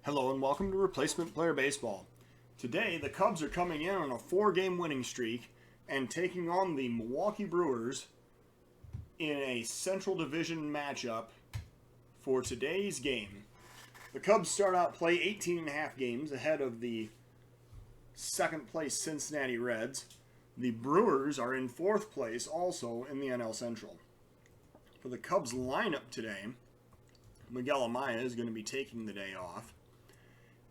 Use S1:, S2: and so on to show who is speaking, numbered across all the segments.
S1: Hello and welcome to Replacement Player Baseball. Today, the Cubs are coming in on a 4-game winning streak and taking on the Milwaukee Brewers in a Central Division matchup for today's game. The Cubs start out play 18.5 games ahead of the second place Cincinnati Reds. The Brewers are in 4th place also in the NL Central. For the Cubs lineup today, Miguel Amaya is going to be taking the day off.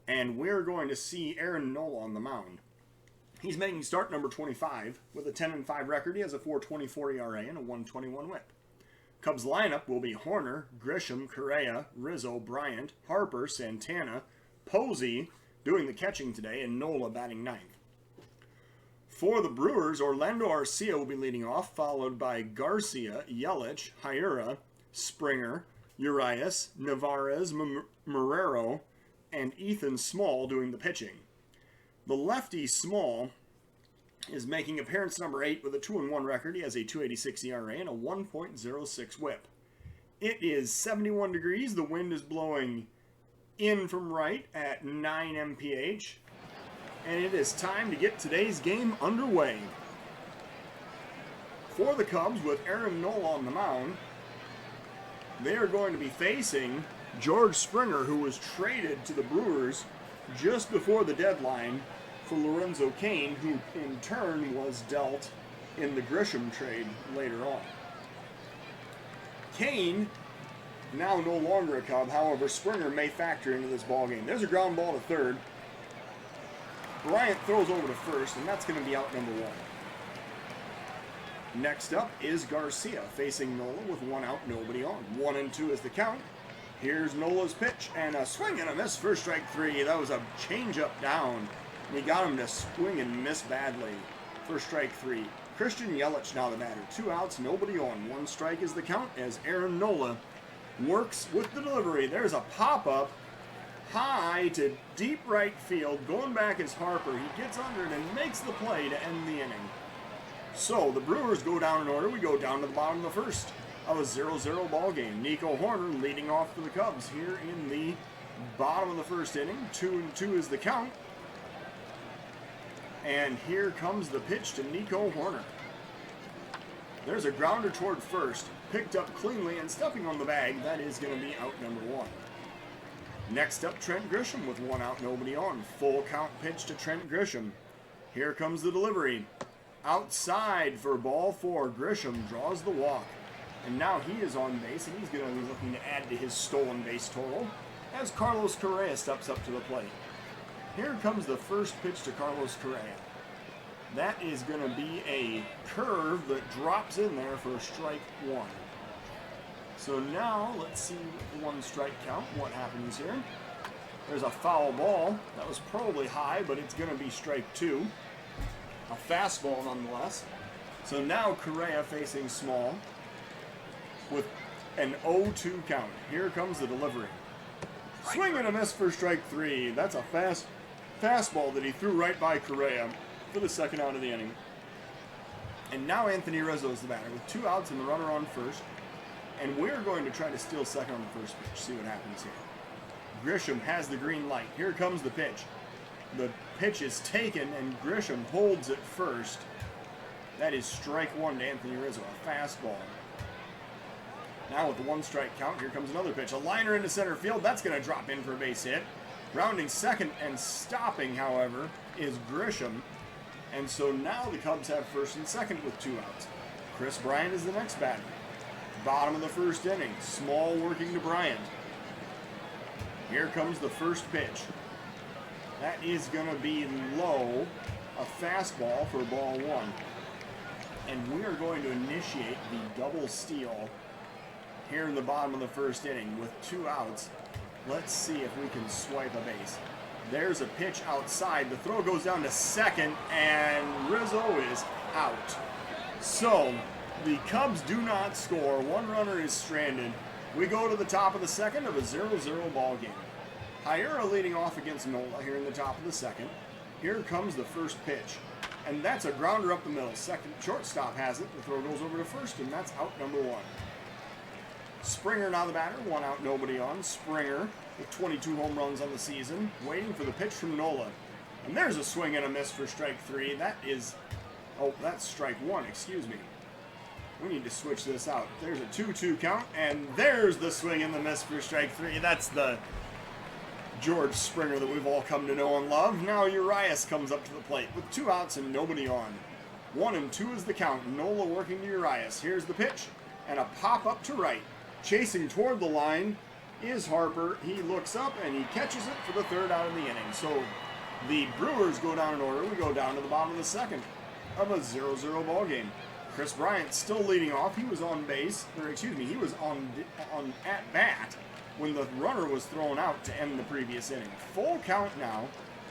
S1: And we're going to see Aaron Nola on the mound. He's making start number 25 with a 10-5 record. He has a 4.24 ERA and a 1.21 WHIP. Cubs lineup will be Horner, Grisham, Correa, Rizzo, Bryant, Harper, Santana, Posey doing the catching today, and Nola batting 9th. For the Brewers, Orlando Arcia will be leading off, followed by Garcia, Yelich, Hiura, Springer, Urias, Navarez, Marrero, and Ethan Small doing the pitching. The lefty Small is making appearance number 8 with a 2-1 record. He has a 2.86 ERA and a 1.06 WHIP. It is 71 degrees. The wind is blowing in from right at 9 mph. And it is time to get today's game underway. For the Cubs, with Aaron Nola on the mound, they are going to be facing George Springer, who was traded to the Brewers just before the deadline for Lorenzo Cain, who in turn was dealt in the Grisham trade later on. Cain, now no longer a Cub, however, Springer may factor into this ballgame. There's a ground ball to third. Bryant throws over to first, and that's going to be out number 1. Next up is Garcia facing Nola with 1 out, nobody on. 1-2 is the count. Here's Nola's pitch, and a swing and a miss for strike 3. That was a changeup down. We got him to swing and miss badly for strike 3. Christian Yelich now the batter. 2 outs, nobody on. 1 strike is the count as Aaron Nola works with the delivery. There's a pop-up high to deep right field. Going back is Harper. He gets under it and makes the play to end the inning. So the Brewers go down in order. We go down to the bottom of the first of a 0-0 ball game. Nico Horner leading off for the Cubs here in the bottom of the first inning. 2-2 is the count. And here comes the pitch to Nico Horner. There's a grounder toward first, picked up cleanly and stepping on the bag. That is going to be out number 1. Next up, Trent Grisham with 1 out, nobody on. Full count pitch to Trent Grisham. Here comes the delivery. Outside for ball 4. Grisham draws the walk. And now he is on base, and he's going to be looking to add to his stolen base total as Carlos Correa steps up to the plate. Here comes the first pitch to Carlos Correa. That is going to be a curve that drops in there for strike 1. So now let's see with the 1 strike count what happens here. There's a foul ball. That was probably high, but it's going to be strike 2. A fastball nonetheless. So now Correa facing Small with an 0-2 count. Here comes the delivery. Swing and a miss for strike 3. That's a fastball that he threw right by Correa for the second out of the inning. And now Anthony Rizzo is the batter with 2 outs and the runner on first. And we're going to try to steal second on the first pitch. See what happens here. Grisham has the green light. Here comes the pitch. The pitch is taken and Grisham holds it first. That is strike 1 to Anthony Rizzo, a fastball. Now with the 1 strike count, here comes another pitch. A liner into center field. That's going to drop in for a base hit. Rounding second and stopping, however, is Grisham. And so now the Cubs have first and second with 2 outs. Chris Bryant is the next batter. Bottom of the first inning. Small working to Bryant. Here comes the first pitch. That is going to be low. A fastball for ball 1. And we are going to initiate the double steal here in the bottom of the first inning with 2 outs. Let's see if we can swipe a base. There's a pitch outside. The throw goes down to second, and Rizzo is out. So the Cubs do not score. 1 runner is stranded. We go to the top of the second of a 0-0 ball game. Hiura leading off against Nola here in the top of the second. Here comes the first pitch. And that's a grounder up the middle. Second shortstop has it. The throw goes over to first, and that's out number 1. Springer now the batter, 1 out, nobody on. Springer with 22 home runs on the season, waiting for the pitch from Nola. And there's a swing and a miss for strike 3. That is, oh, that's strike 1, excuse me. We need to switch this out. There's a 2-2 count, and there's the swing and the miss for strike 3. That's the George Springer that we've all come to know and love. Now Urias comes up to the plate with 2 outs and nobody on. 1-2 is the count. Nola working to Urias. Here's the pitch, and a pop up to right. Chasing toward the line is Harper. He looks up and he catches it for the 3rd out of the inning. So the Brewers go down in order. We go down to the bottom of the 2nd of a 0-0 ball game. Chris Bryant still leading off. He was on base, or excuse me, he was on at bat when the runner was thrown out to end the previous inning. Full count now.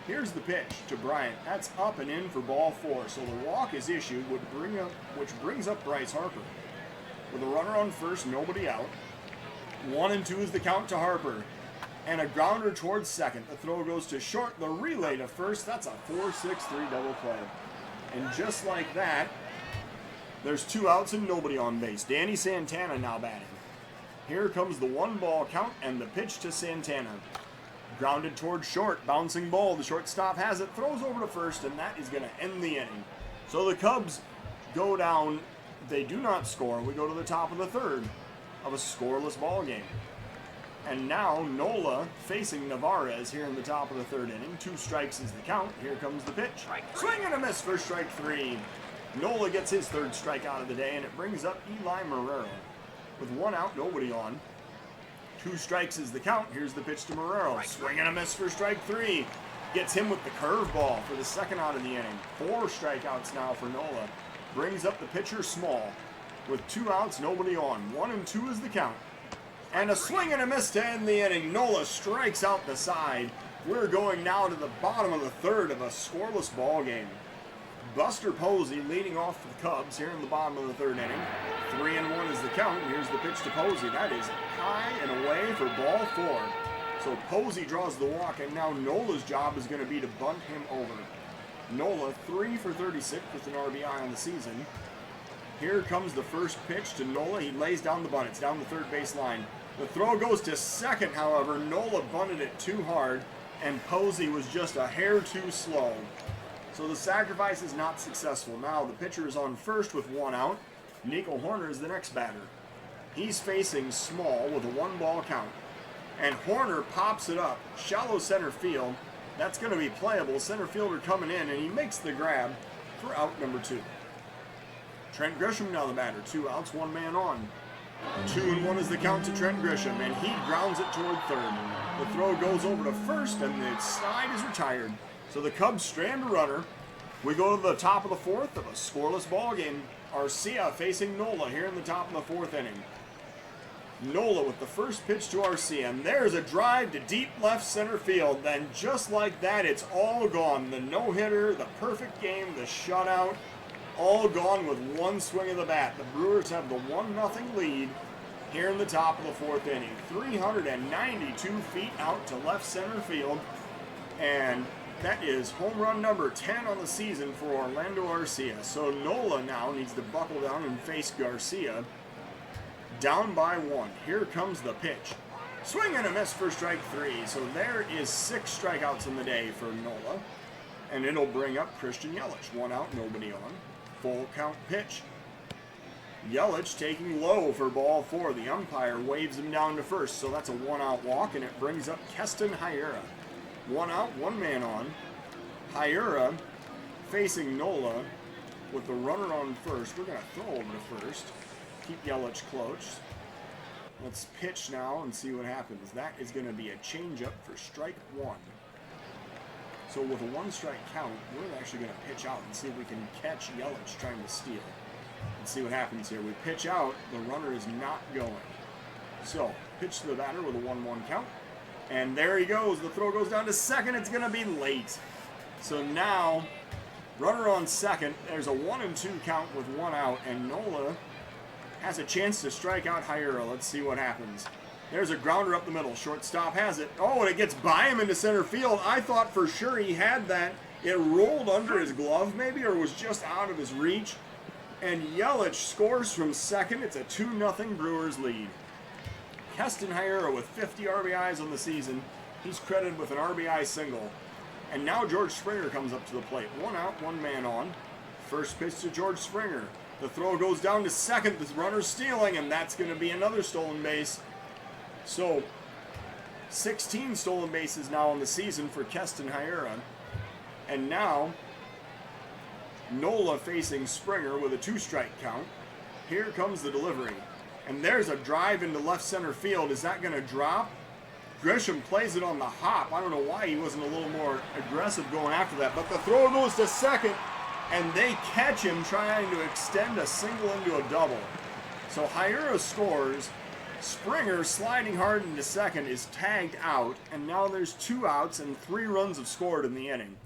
S1: Here's the pitch to Bryant. That's up and in for ball 4. So the walk is issued, which brings up Bryce Harper. With a runner on first, nobody out. 1-2 is the count to Harper. And a grounder towards second. The throw goes to short. The relay to first. That's a 4-6-3 double play. And just like that, there's 2 outs and nobody on base. Danny Santana now batting. Here comes the 1-ball count and the pitch to Santana. Grounded towards short. Bouncing ball. The shortstop has it. Throws over to first, and that is going to end the inning. So the Cubs go down. They do not score. We go to the top of the 3rd of a scoreless ball game. And now Nola facing Navarez here in the top of the 3rd inning. 2 strikes is the count. Here comes the pitch. Swing and a miss for strike 3. Nola gets his 3rd strikeout of the day, and it brings up Eli Marrero. With 1 out, nobody on. 2 strikes is the count. Here's the pitch to Marrero. Swing and a miss for strike 3. Gets him with the curveball for the 2nd out of the inning. 4 strikeouts now for Nola. Brings up the pitcher Small. With 2 outs, nobody on. 1-2 is the count. And a swing and a miss to end the inning. Nola strikes out the side. We're going now to the bottom of the 3rd of a scoreless ball game. Buster Posey leading off for the Cubs here in the bottom of the 3rd inning. 3-1 is the count. Here's the pitch to Posey. That is high and away for ball 4. So Posey draws the walk, and now Nola's job is going to be to bunt him over. Nola 3 for 36 with an RBI on the season. Here comes the first pitch to Nola. He lays down the bunt. It's down the 3rd base line. The throw goes to second, however. Nola bunted it too hard, and Posey was just a hair too slow. So the sacrifice is not successful. Now the pitcher is on first with 1 out. Nico Horner is the next batter. He's facing Small with a 1-ball count. And Horner pops it up. Shallow center field. That's going to be playable. Center fielder coming in, and he makes the grab for out number 2. Trent Grisham now the batter. 2 outs, 1 man on. 2-1 is the count to Trent Grisham, and he grounds it toward 3rd. The throw goes over to first, and the side is retired. So the Cubs strand a runner. We go to the top of the 4th of a scoreless ball game. Arcia facing Nola here in the top of the 4th inning. Nola with the first pitch to Arcia, and there's a drive to deep left center field. Then just like that, it's all gone. The no-hitter, the perfect game, the shutout, all gone with 1 swing of the bat. The Brewers have the 1-0 lead here in the top of the 4th inning. 392 feet out to left center field, and that is home run number 10 on the season for Orlando Arcia. So Nola now needs to buckle down and face Garcia. Down by 1. Here comes the pitch. Swing and a miss for strike 3. So there is 6 strikeouts in the day for Nola. And it'll bring up Christian Yelich. 1 out, nobody on. Full count pitch. Yelich taking low for ball 4. The umpire waves him down to first. So that's a 1-out walk, and it brings up Keston Hiura. 1 out, 1 man on. Hiura facing Nola with the runner on first. We're going to throw over to first. Keep Yelich close. Let's pitch now and see what happens. That is going to be a changeup for strike 1. So with a 1-strike count, we're actually going to pitch out and see if we can catch Yelich trying to steal. Let's see what happens here. We pitch out. The runner is not going. So pitch to the batter with a 1-1 count. And there he goes. The throw goes down to second. It's going to be late. So now, runner on second. There's a 1-2 count with 1 out. And Nola has a chance to strike out Hiura. Let's see what happens. There's a grounder up the middle. Shortstop has it. Oh, and it gets by him into center field. I thought for sure he had that. It rolled under his glove maybe, or was just out of his reach. And Yelich scores from second. It's a 2-0 Brewers lead. Keston Hiura with 50 RBIs on the season. He's credited with an RBI single. And now George Springer comes up to the plate. 1 out, 1 man on. First pitch to George Springer. The throw goes down to second. The runner's stealing, and that's going to be another stolen base. So, 16 stolen bases now in the season for Keston Hiura. And now, Nola facing Springer with a 2-strike count. Here comes the delivery. And there's a drive into left center field. Is that going to drop? Grisham plays it on the hop. I don't know why he wasn't a little more aggressive going after that. But the throw goes to second, and they catch him trying to extend a single into a double. So Hiura scores. Springer, sliding hard into second, is tagged out. And now there's 2 outs and 3 runs have scored in the inning.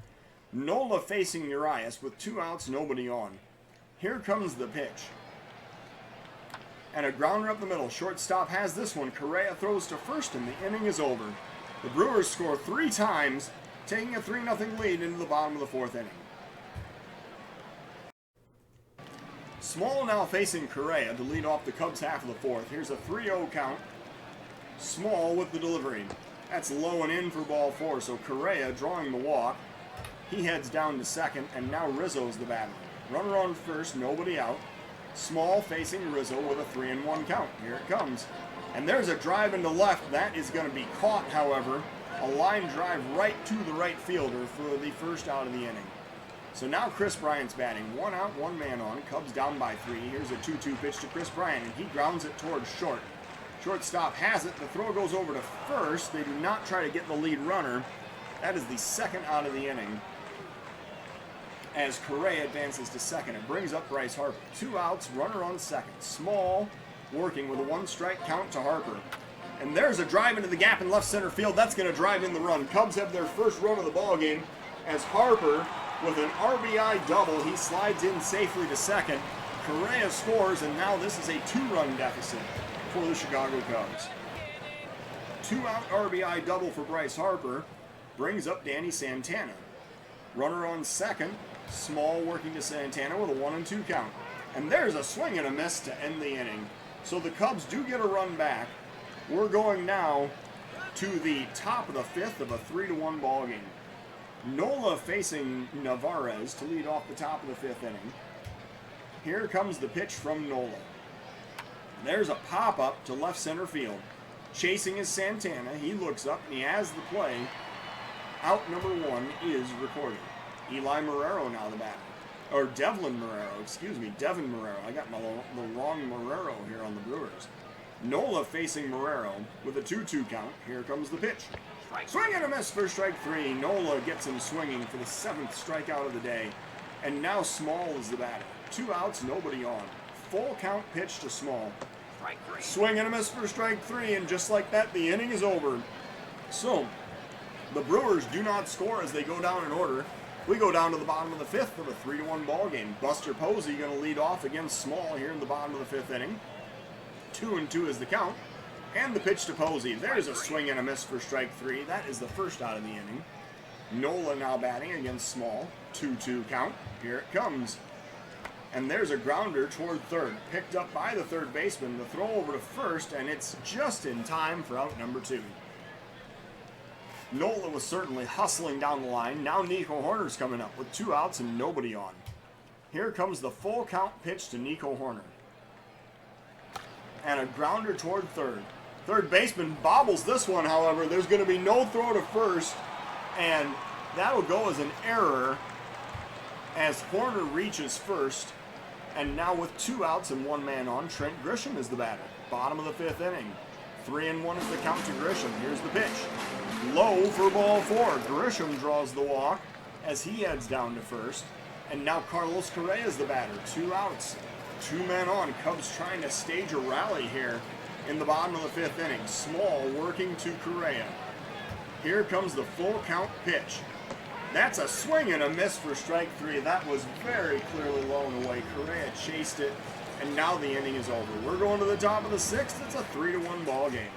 S1: Nola facing Urias with 2 outs, nobody on. Here comes the pitch. And a grounder up the middle. Shortstop has this one. Correa throws to first, and the inning is over. The Brewers score 3 times, taking a 3-0 lead into the bottom of the 4th inning. Small now facing Correa to lead off the Cubs half of the 4th. Here's a 3-0 count. Small with the delivery. That's low and in for ball 4, so Correa drawing the walk. He heads down to second, and now Rizzo's the batter. Runner on first, nobody out. Small facing Rizzo with a 3-1 count. Here it comes. And there's a drive into left. That is going to be caught, however. A line drive right to the right fielder for the first out of the inning. So now Chris Bryant's batting. 1 out, 1 man on. Cubs down by 3. Here's a 2-2 pitch to Chris Bryant, and he grounds it towards short. Shortstop has it. The throw goes over to first. They do not try to get the lead runner. That is the second out of the inning. As Correa advances to second, it brings up Bryce Harper. 2 outs, runner on second. Small, working with a 1-strike count to Harper. And there's a drive into the gap in left center field. That's going to drive in the run. Cubs have their first run of the ballgame as Harper, with an RBI double, he slides in safely to second. Correa scores, and now this is a 2-run deficit for the Chicago Cubs. 2-out RBI double for Bryce Harper brings up Danny Santana. Runner on second. Small working to Santana with a 1-2 count. And there's a swing and a miss to end the inning. So the Cubs do get a run back. We're going now to the top of the 5th of a 3-1 ball game. Nola facing Navarez to lead off the top of the 5th inning. Here comes the pitch from Nola. There's a pop-up to left center field. Chasing is Santana. He looks up and he has the play. Out number 1 is recorded. Eli Marrero now the batter. Or Devin Marrero. I got the wrong Marrero here on the Brewers. Nola facing Marrero with a 2-2 count. Here comes the pitch. Swing and a miss for strike 3. Nola gets him swinging for the 7th strikeout of the day. And now Small is the batter. 2 outs, nobody on. Full count pitch to Small. Swing and a miss for strike 3, and just like that, the inning is over. So, the Brewers do not score as they go down in order. We go down to the bottom of the 5th of a 3-1 ball game. Buster Posey going to lead off against Small here in the bottom of the 5th inning. 2-2 is the count. And the pitch to Posey. There's a swing and a miss for strike 3. That is the first out of the inning. Nola now batting against Small. 2-2 count. Here it comes. And there's a grounder toward third. Picked up by the third baseman. The throw over to first, and it's just in time for out number 2. Nola was certainly hustling down the line. Now Nico Hoerner's coming up with 2 outs and nobody on. Here comes the full count pitch to Nico Hoerner. And a grounder toward third. Third baseman bobbles this one, however. There's going to be no throw to first, and that'll go as an error as Hoerner reaches first. And now with 2 outs and 1 man on, Trent Grisham is the batter. Bottom of the 5th inning. 3-1 is the count to Grisham. Here's the pitch. Low for ball 4. Grisham draws the walk as he heads down to first. And now Carlos Correa is the batter. 2 outs. 2 men on. Cubs trying to stage a rally here in the bottom of the 5th inning. Small working to Correa. Here comes the full count pitch. That's a swing and a miss for strike 3. That was very clearly low and away. Correa chased it, and now the inning is over. We're going to the top of the 6th. It's a 3-1 ball game.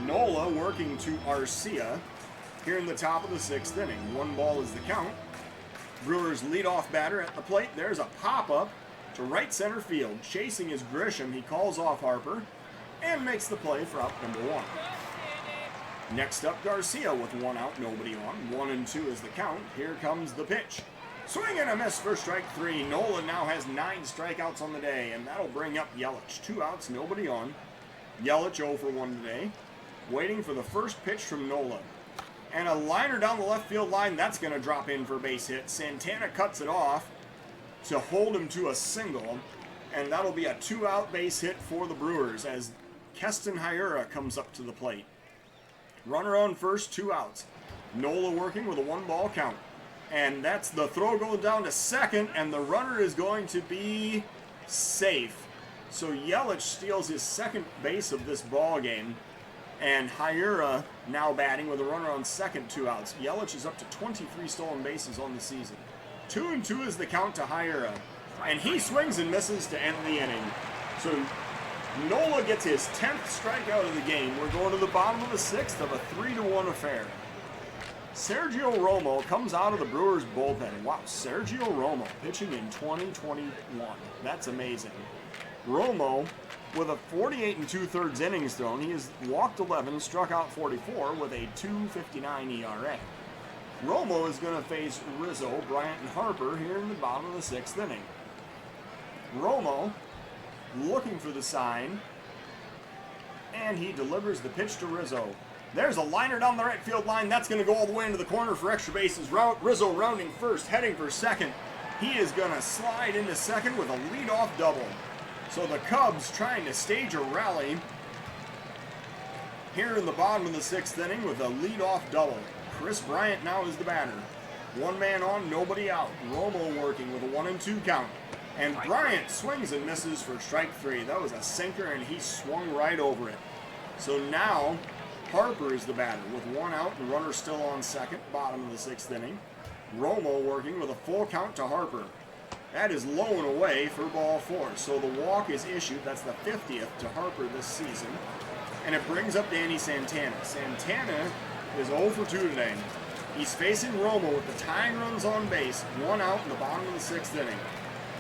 S1: Nola working to Arcia here in the top of the 6th inning. 1 ball is the count. Brewers leadoff batter at the plate. There's a pop-up to right center field. Chasing is Grisham. He calls off Harper. and makes the play for out number 1. Next up, Garcia with 1 out, nobody on. 1-2 is the count. Here comes the pitch. Swing and a miss for strike 3. Nola now has 9 strikeouts on the day, and that'll bring up Yelich. 2 outs, nobody on. Yelich 0 for 1 today. Waiting for the first pitch from Nola. And a liner down the left field line, that's going to drop in for a base hit. Santana cuts it off to hold him to a single, and that'll be a 2-out base hit for the Brewers as Keston Hiura comes up to the plate. Runner on first, 2 outs. Nola working with a 1-ball count. And that's the throw goes down to second, and the runner is going to be safe. So Yelich steals his second base of this ball game, and Hiura now batting with a runner on second, 2 outs. Yelich is up to 23 stolen bases on the season. 2-2 is the count to Hiura, and he swings and misses to end the inning. So Nola gets his 10th strikeout of the game. We're going to the bottom of the 6th of a 3-1 affair. Sergio Romo comes out of the Brewers bullpen. Wow, Sergio Romo pitching in 2021. That's amazing. Romo, with a 48 2/3 innings thrown, he has walked 11, struck out 44 with a 2.59 ERA. Romo is going to face Rizzo, Bryant, and Harper here in the bottom of the 6th inning. Romo looking for the sign, and he delivers the pitch to Rizzo. There's a liner down the right field line. That's going to go all the way into the corner for extra bases. Rizzo rounding first, heading for second. He is going to slide into second with a leadoff double. So the Cubs trying to stage a rally here in the bottom of the 6th inning with a leadoff double. Chris Bryant now is the batter. 1 man on, nobody out. Romo working with a 1-2 count. And Bryant swings and misses for strike 3. That was a sinker, and he swung right over it. So now Harper is the batter with 1 out and runner still on second, bottom of the 6th inning. Romo working with a full count to Harper. That is low and away for ball 4. So the walk is issued. That's the 50th to Harper this season. And it brings up Danny Santana. Santana is 0 for 2 today. He's facing Romo with the tying runs on base. 1 out in the bottom of the 6th inning.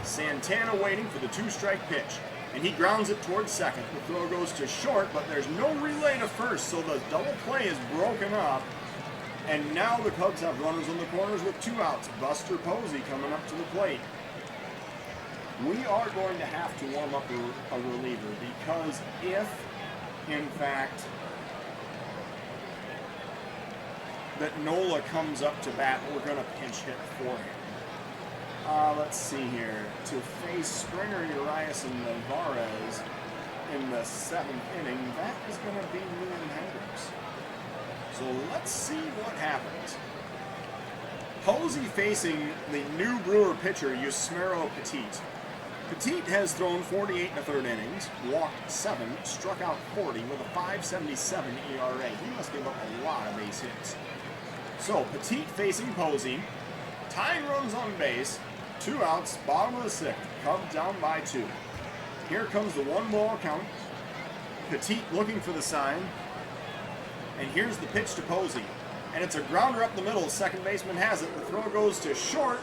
S1: Santana waiting for the 2-strike pitch. And he grounds it towards second. The throw goes to short, but there's no relay to first, so the double play is broken up. And now the Cubs have runners on the corners with 2 outs. Buster Posey coming up to the plate. We are going to have to warm up a reliever, because if, in fact, that Nola comes up to bat, we're going to pinch hit for him. Let's see here. To face Springer, Urias, and Navarez in the 7th inning, that is going to be Lewin Hendricks. So let's see what happens. Posey facing the new Brewer pitcher, Yusmeiro Petit. Petit has thrown 48 1/3 innings, walked 7, struck out 40 with a 5.77 ERA. He must give up a lot of base hits. So Petit facing Posey, tying runs on base, 2 outs, bottom of the 6th, Cubs down by 2. Here comes the 1-ball count. Petit looking for the sign, and here's the pitch to Posey. And it's a grounder up the middle. Second baseman has it. The throw goes to short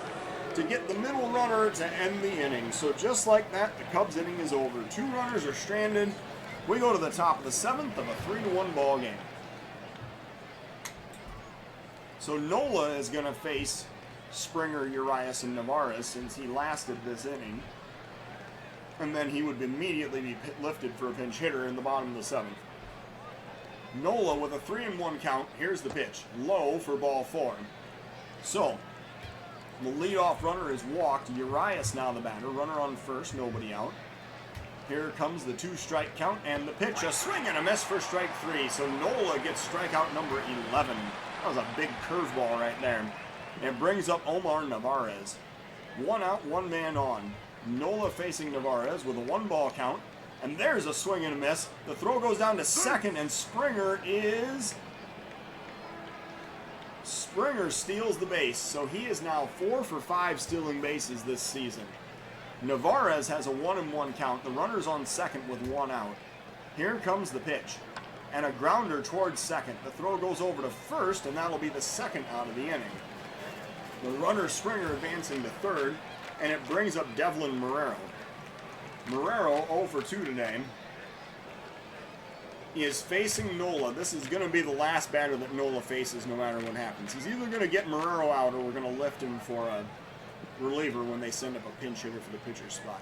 S1: to get the middle runner to end the inning. So just like that, the Cubs inning is over. 2 runners are stranded. We go to the top of the 7th of a 3-1 ball game. So Nola is going to face Springer, Urias, and Navarez since he lasted this inning. And then he would immediately be lifted for a pinch hitter in the bottom of the 7th. Nola with a 3-1 count. Here's the pitch. Low for ball 4. So the leadoff runner is walked. Urias now the batter. Runner on first, nobody out. Here comes the 2-strike count and the pitch. A swing and a miss for strike 3. So Nola gets strikeout number 11. That was a big curveball right there. It brings up Omar Narvaez. 1 out, 1 man on. Nola facing Narvaez with a 1-ball count. And there's a swing and a miss. The throw goes down to second, and Springer steals the base. So he is now 4 for 5 stealing bases this season. Narvaez has a 1-1 count. The runner's on second with 1 out. Here comes the pitch. And a grounder towards second. The throw goes over to first, and that'll be the 2nd out of the inning. The runner Springer advancing to 3rd, and it brings up Devlin Marrero. Marrero 0 for 2 today. is facing Nola. This is going to be the last batter that Nola faces no matter what happens. He's either going to get Marrero out or we're going to lift him for a reliever when they send up a pinch hitter for the pitcher's spot.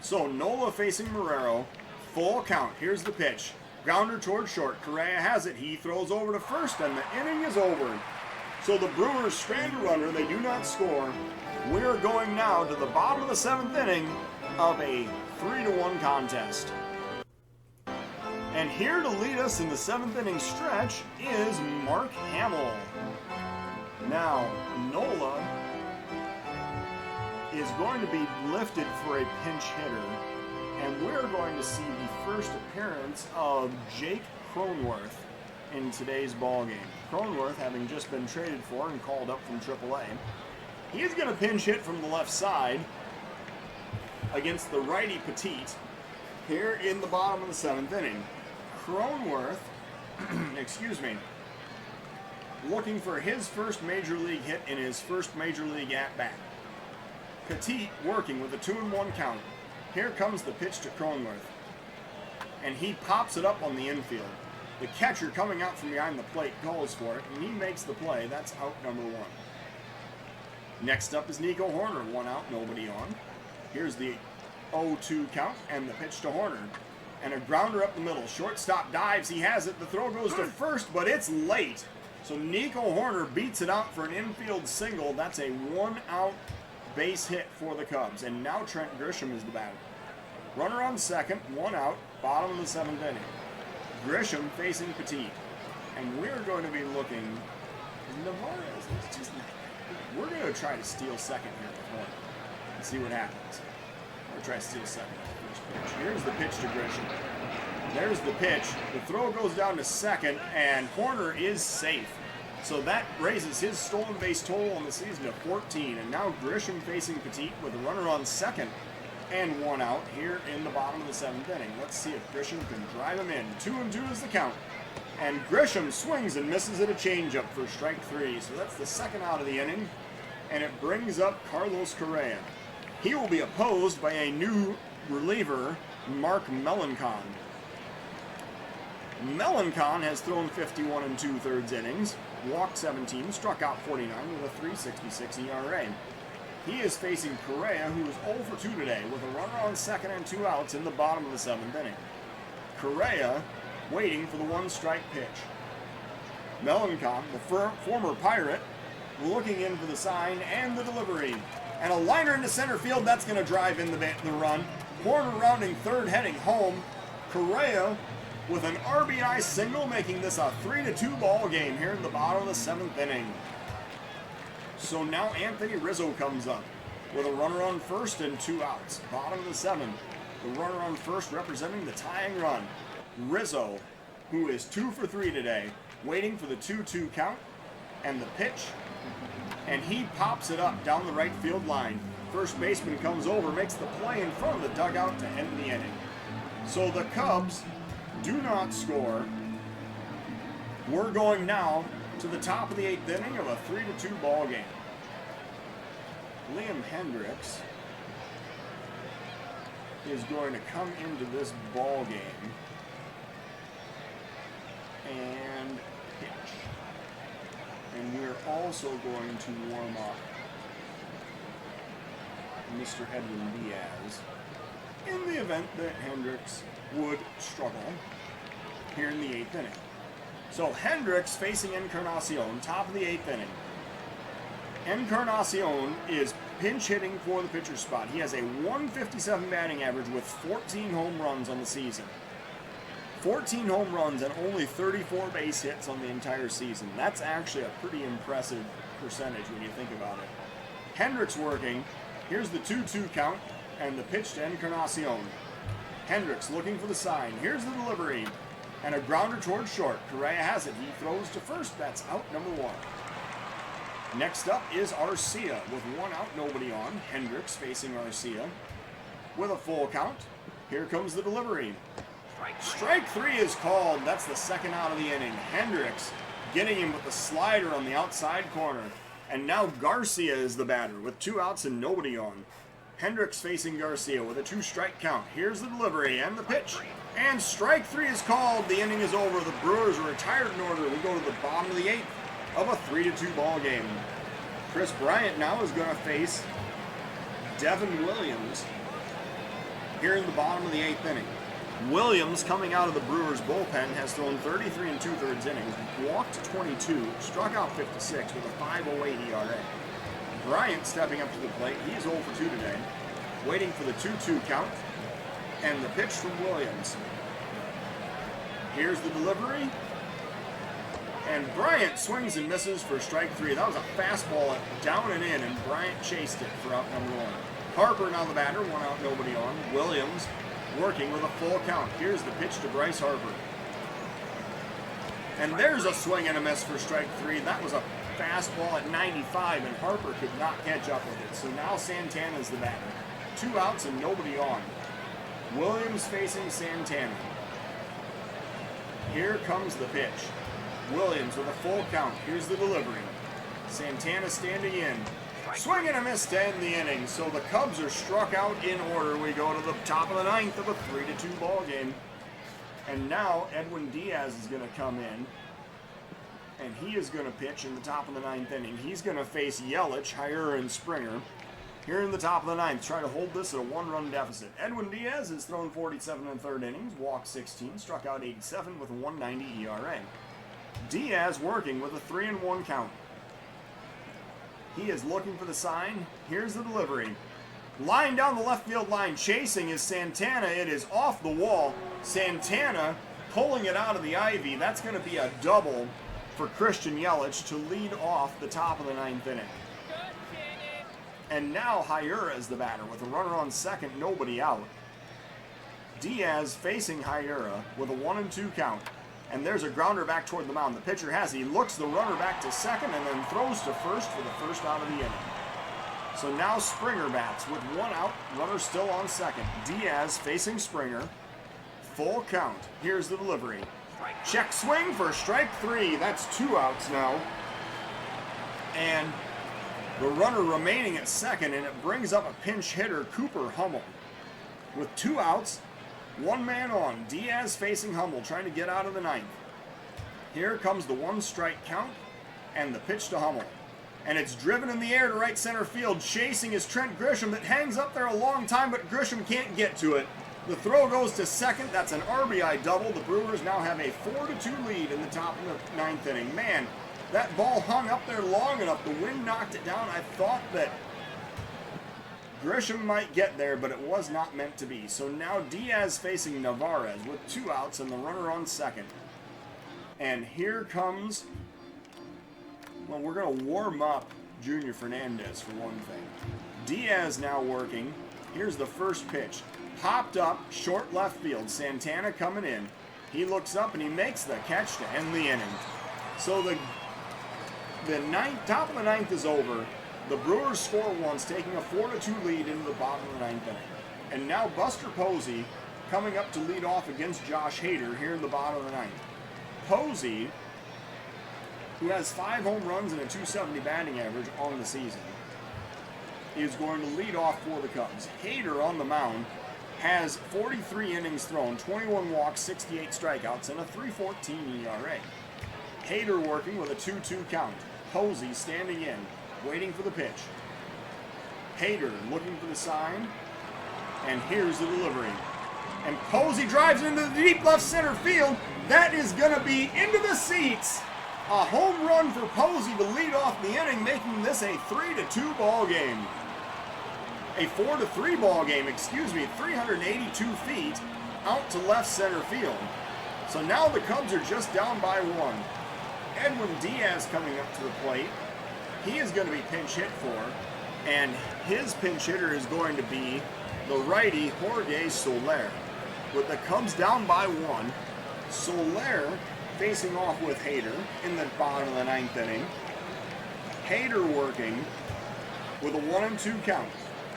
S1: So Nola facing Marrero. Full count. Here's the pitch. Grounder towards short. Correa has it. He throws over to first, and the inning is over. So the Brewers strand a runner. They do not score. We're going now to the bottom of the 7th inning of a 3-1 contest. And here to lead us in the 7th inning stretch is Mark Hamill. Now, Nola is going to be lifted for a pinch hitter, and we're going to see the first appearance of Jake Cronenworth in today's ballgame. Cronenworth having just been traded for and called up from AAA. He is going to pinch hit from the left side against the righty Petite here in the bottom of the 7th inning. Cronenworth, looking for his first major league hit in his first major league at-bat. Petite working with a 2-1 count. Here comes the pitch to Cronenworth, and he pops it up on the infield. The catcher coming out from behind the plate calls for it, and he makes the play. That's out number 1. Next up is Nico Horner, 1 out, nobody on. Here's the 0-2 count and the pitch to Horner. And a grounder up the middle. Shortstop dives, he has it. The throw goes to first, but it's late. So Nico Horner beats it out for an infield single. That's a 1-out base hit for the Cubs. And now Trent Grisham is the batter. Runner on second, 1 out, bottom of the 7th inning. Grisham facing Petite. And we're going to be looking. Navarez is just not. We're going to try to steal second here with Horner and see what happens. We're going to try to steal second at the first pitch. Here's the pitch to Grisham. There's the pitch. The throw goes down to second, and Horner is safe. So that raises his stolen base total on the season to 14. And now Grisham facing Petite with a runner on second and 1 out here in the bottom of the 7th inning. Let's see if Grisham can drive him in. 2-2 is the count. And Grisham swings and misses at a changeup for strike 3. So that's the 2nd out of the inning. And it brings up Carlos Correa. He will be opposed by a new reliever, Mark Melancon. Melancon has thrown 51 2/3 innings, walked 17, struck out 49 with a 3.66 ERA. He is facing Correa, who is 0 for 2 today, with a runner on second and 2 outs in the bottom of the 7th inning. Correa waiting for the 1-strike pitch. Melancon, the former Pirate, looking in for the sign and the delivery. And a liner into center field, that's going to drive in the run. Horner rounding third, heading home. Correa with an RBI single, making this a 3-2 ball game here in the bottom of the 7th inning. So now Anthony Rizzo comes up with a runner on first and 2 outs. Bottom of the 7th. The runner on first representing the tying run. Rizzo, who is 2 for 3 today, waiting for the 2-2 count and the pitch. And he pops it up down the right field line. First baseman comes over, makes the play in front of the dugout to end the inning. So the Cubs do not score. We're going now to the top of the 8th inning of a 3-2 ball game. Liam Hendricks is going to come into this ball game and pitch. And we're also going to warm up Mr. Edwin Diaz in the event that Hendricks would struggle here in the 8th inning. So Hendricks facing Encarnacion, top of the 8th inning. Encarnacion is pinch hitting for the pitcher spot. He has a 157 batting average with 14 home runs on the season. 14 home runs and only 34 base hits on the entire season. That's actually a pretty impressive percentage when you think about it. Hendricks working. Here's the 2-2 count and the pitch to Encarnacion. Hendricks looking for the sign. Here's the delivery. And a grounder towards short. Correa has it. He throws to first. That's out number 1. Next up is Arcia with 1 out, nobody on. Hendricks facing Arcia with a full count. Here comes the delivery. Strike 3 is called. That's the 2nd out of the inning. Hendricks getting him with the slider on the outside corner. And now Garcia is the batter with 2 outs and nobody on. Hendricks facing Garcia with a 2-strike count. Here's the delivery and the pitch. And strike 3 is called. The inning is over. The Brewers are retired in order. We go to the bottom of the 8th of a 3-2 ball game. Chris Bryant now is going to face Devin Williams here in the bottom of the 8th inning. Williams, coming out of the Brewers bullpen, has thrown 33 2/3 innings, walked 22, struck out 56 with a 5.08 ERA. Bryant stepping up to the plate. He is 0 for 2 today. Waiting for the 2-2 count. And the pitch from Williams. Here's the delivery. And Bryant swings and misses for strike 3. That was a fastball down and in, and Bryant chased it for out number 1. Harper now the batter, 1 out, nobody on. Williams working with a full count. Here's the pitch to Bryce Harper. And there's a swing and a miss for strike 3. That was a fastball at 95, and Harper could not catch up with it. So now Santana's the batter. 2 outs and nobody on. Williams facing Santana. Here comes the pitch. Williams with a full count. Here's the delivery. Santana standing in. Swing and a miss to end the inning. So the Cubs are struck out in order. We go to the top of the 9th of a 3-2 ball game. And now Edwin Diaz is going to come in. And he is going to pitch in the top of the 9th inning. He's going to face Yelich, Hyer, and Springer here in the top of the 9th. Try to hold this at a 1-run deficit. Edwin Diaz has thrown 47 1/3 innings, walked 16, struck out 87 with a 1.90 ERA. Diaz working with a 3-1 count. He is looking for the sign. Here's the delivery. Line down the left field line. Chasing is Santana. It is off the wall. Santana pulling it out of the ivy. That's going to be a double for Christian Yelich to lead off the top of the 9th inning. And now Hyer is the batter with a runner on second, nobody out. Diaz facing Hyer with a 1-2 count. And there's a grounder back toward the mound. The pitcher has it. He looks the runner back to second and then throws to first for the first out of the inning. So now Springer bats with 1 out, runner still on second. Diaz facing Springer. Full count. Here's the delivery. Check swing for strike 3. That's 2 outs now. And the runner remaining at second, and it brings up a pinch hitter, Cooper Hummel. With 2 outs, 1 man on. Diaz facing Hummel, trying to get out of the 9th. Here comes the 1-strike count and the pitch to Hummel. And it's driven in the air to right center field. Chasing is Trent Grisham that hangs up there a long time, but Grisham can't get to it. The throw goes to second. That's an RBI double. The Brewers now have a 4-2 lead in the top of the 9th inning. Man, that ball hung up there long enough. The wind knocked it down. I thought that Grisham might get there, but it was not meant to be. So now Diaz facing Navarez with 2 outs and the runner on second. And here comes, well, we're going to warm up Junior Fernandez for one thing. Diaz now working. Here's the first pitch. Popped up, short left field. Santana coming in. He looks up and he makes the catch to end the inning. So the top of the 9th is over. The Brewers score once, taking a 4-2 lead into the bottom of the 9th inning. And now Buster Posey coming up to lead off against Josh Hader here in the bottom of the 9th. Posey, who has 5 home runs and a .270 batting average on the season, is going to lead off for the Cubs. Hader on the mound has 43 innings thrown, 21 walks, 68 strikeouts, and a 3.14 ERA. Hader working with a 2-2 count. Posey standing in, waiting for the pitch. Hader looking for the sign, and here's the delivery. And Posey drives into the deep left center field. That is going to be into the seats. A home run for Posey to lead off the inning, making this a 3-2 ball game. A 4-3 ball game, 382 feet out to left center field. So now the Cubs are just down by 1. Edwin Diaz coming up to the plate. He is going to be pinch hit for, and his pinch hitter is going to be the righty Jorge Soler. With the Cubs down by 1, Soler facing off with Hader in the bottom of the 9th inning. Hader working with a 1-2 count.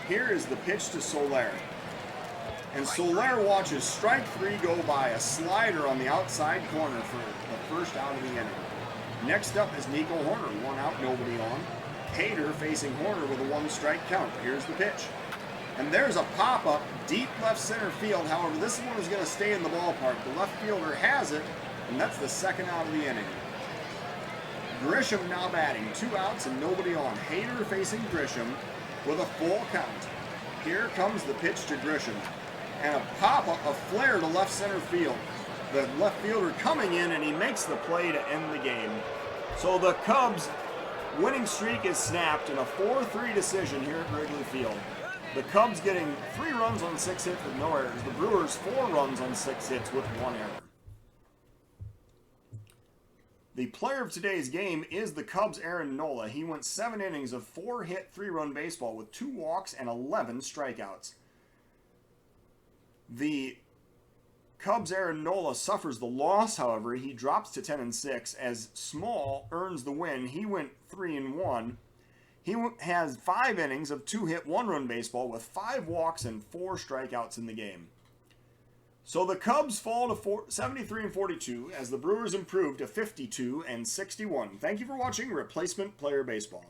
S1: Here is the pitch to Soler. And Soler watches strike 3 go by, a slider on the outside corner for the first out of the inning. Next up is Nico Horner, 1 out, nobody on. Hader facing Horner with a 1-strike count. Here's the pitch. And there's a pop-up deep left center field. However, this one is going to stay in the ballpark. The left fielder has it, and that's the second out of the inning. Grisham now batting. 2 outs and nobody on. Hader facing Grisham with a full count. Here comes the pitch to Grisham. And a pop-up, a flare to left center field. The left fielder coming in, and he makes the play to end the game. So the Cubs' winning streak is snapped in a 4-3 decision here at Wrigley Field. The Cubs getting 3 runs on 6 hits with no errors. The Brewers 4 runs on 6 hits with 1 error. The player of today's game is the Cubs' Aaron Nola. He went 7 innings of 4-hit, 3-run baseball with 2 walks and 11 strikeouts. The Cubs' Aaron Nola suffers the loss, however. He drops to 10-6 as Small earns the win. He went 3-1. He has 5 innings of 2-hit, 1-run baseball with 5 walks and 4 strikeouts in the game. So the Cubs fall to 73-42 as the Brewers improve to 52-61. Thank you for watching Replacement Player Baseball.